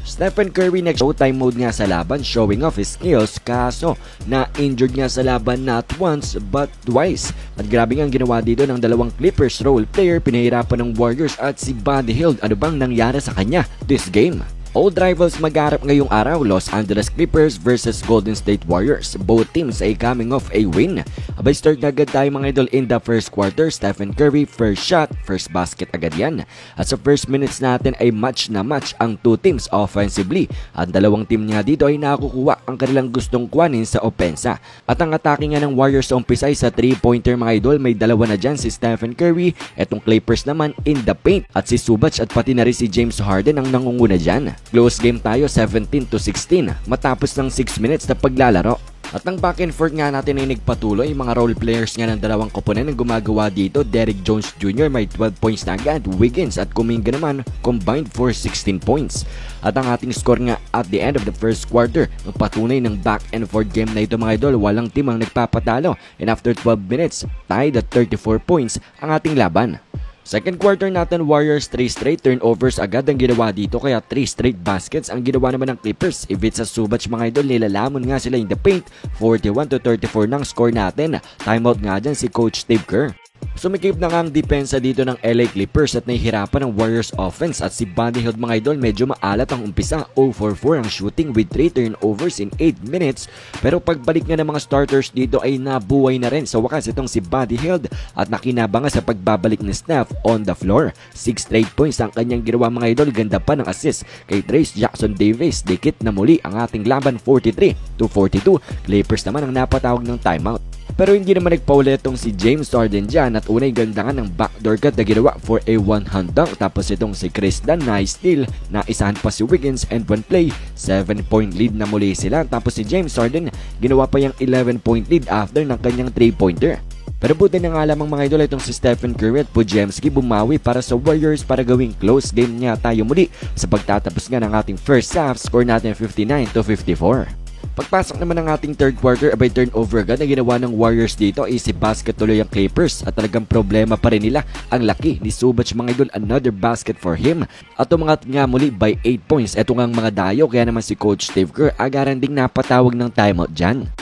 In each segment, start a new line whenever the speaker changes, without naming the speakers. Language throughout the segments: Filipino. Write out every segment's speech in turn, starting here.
Stephen Curry nag-showtime mode nga sa laban, showing off his skills, kaso na-injured nga sa laban not once but twice. At grabe nga ang ginawa dito ng dalawang Clippers role player, pinahirapan ng Warriors at si Buddy Hield. Ano bang nangyari sa kanya this game? Old rivals magharap ngayong araw, Los Angeles Clippers versus Golden State Warriors. Both teams ay coming off a win. Abay, start na agad tayo mga idol in the first quarter. Stephen Curry, first shot, first basket agad yan. At sa first minutes natin ay match na match ang two teams offensively. At dalawang team nga dito ay nakukuha ang kanilang gustong kuhanin sa opensa. At ang atake nga ng Warriors sa umpisa ay sa 3-pointer mga idol. May dalawa na dyan si Stephen Curry. Etong Clippers naman in the paint. At si Zubac at pati na rin si James Harden ang nangunguna dyan. Close game tayo, 17-16 matapos ng 6 minutes na paglalaro. At ang back and forth nga natin ay nagpatuloy. Mga role players nga ng dalawang koponen ang gumagawa dito. Derrick Jones Jr. may 12 points na agad. Wiggins at Kuminga naman combined for 16 points. At ang ating score nga at the end of the first quarter, patunay ng back and forth game na ito mga idol. Walang team ang nagpapatalo. And after 12 minutes, tied at 34 points ang ating laban. Second quarter natin, Warriors 3 straight turnovers agad ang ginawa dito, kaya 3 straight baskets ang ginawa naman ng Clippers. If sa Zubac mga idol, nilalamon nga sila in the paint. 41-34 ng score natin. Timeout nga dyan si Coach Steve Kerr. Sumikip na nga ang depensa dito ng LA Clippers at nahihirapan ng Warriors offense. At si Buddy Hield mga idol, medyo maalat ang umpisa. 0-for-4 ang shooting with 3 turnovers in 8 minutes. Pero pagbalik nga ng mga starters dito ay nabuhay na rin sa wakas itong si Buddy Hield at nakinabang nga sa pagbabalik ni Steph on the floor. 6 straight points ang kanyang ginawa mga idol. Ganda pa ng assist kay Trayce Jackson Davis. Dikit na muli ang ating laban, 43-42. Clippers naman ang napatawag ng timeout. Pero hindi naman nagpaulit itong si James Harden dyan at unay ganda nga ng backdoor cut na ginawa for a one-hand dunk. Tapos itong si Chris Dunn na steal, na isahan pa si Wiggins and one play, 7-point lead na muli sila. Tapos si James Harden ginawa pa yung 11-point lead after ng kanyang 3-pointer. Pero buti na nga lamang mga idol itong si Stephen Curry at Podziemski bumawi para sa Warriors para gawing close game nga tayo muli. Sa pagtatapos nga ng ating first half, score natin 59-54. Pagpasok naman ng ating third quarter, abay turnover agad na ginawa ng Warriors dito. Easy basket tuloy ang Clippers at talagang problema pa rin nila ang laki ni Zubac mga idol. Another basket for him at umangat nga muli by 8 points. Eto ngang mga dayo, kaya naman si Coach Steve Kerr agaran ding napatawag ng timeout dyan.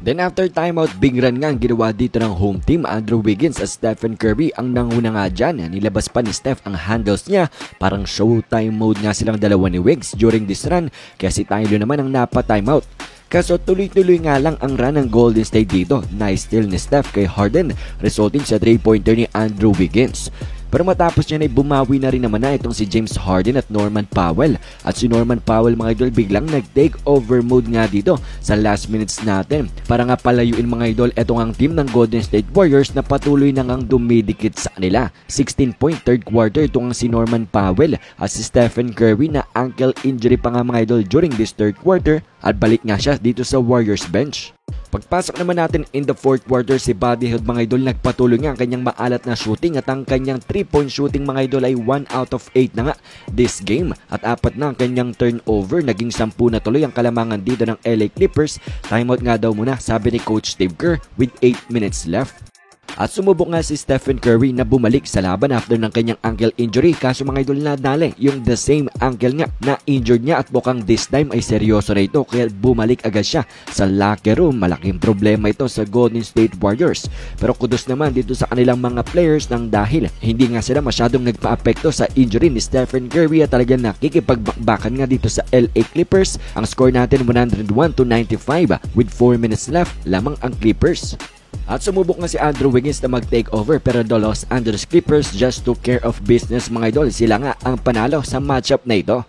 Then after timeout, big run nga ang ginawa dito ng home team. Andrew Wiggins at Stephen Curry ang nanguna nga dyan. Nilabas pa ni Steph ang handles niya. Parang showtime mode nga silang dalawa ni Wiggs during this run. Kaya si Tyler naman ang napa-timeout. Kaso tuloy-tuloy nga lang ang run ng Golden State dito. Nice steal ni Steph kay Harden, resulting sa 3-pointer ni Andrew Wiggins. Pero matapos niya ay bumawi na rin naman na itong si James Harden at Norman Powell. At si Norman Powell mga idol biglang nag-take over mode nga dito sa last minutes natin. Para nga palayuin mga idol etong ang team ng Golden State Warriors na patuloy na ngang dumidikit sa kanila. 16-point third quarter itong si Norman Powell at si Stephen Curry na ankle injury pa nga mga idol during this third quarter at balik nga siya dito sa Warriors bench. Pagpasok naman natin in the fourth quarter, si Buddy Hield mga idol nagpatuloy nga ang kanyang maalat na shooting at ang kanyang 3-point shooting mga idol ay 1 out of 8 na nga this game at 4 na ang kanyang turnover. Naging 10 na tuloy ang kalamangan dito ng LA Clippers. Timeout nga daw muna sabi ni Coach Steve Kerr with 8 minutes left. At sumubok nga si Stephen Curry na bumalik sa laban after ng kanyang ankle injury. Kaso mga idol nadali yung the same ankle nga na injured niya at mukhang this time ay seryoso na ito. Kaya bumalik agad siya sa locker room. Malaking problema ito sa Golden State Warriors. Pero kudos naman dito sa kanilang mga players nang dahil hindi nga sila masyadong nagpa-apekto sa injury ni Stephen Curry at talagang nakikipagbakbakan nga dito sa LA Clippers. Ang score natin 101-95 with 4 minutes left lamang ang Clippers. At sumubok nga si Andrew Wiggins na mag-take over pero the Los Angeles Clippers just took care of business mga idol. Sila nga ang panalo sa matchup na ito.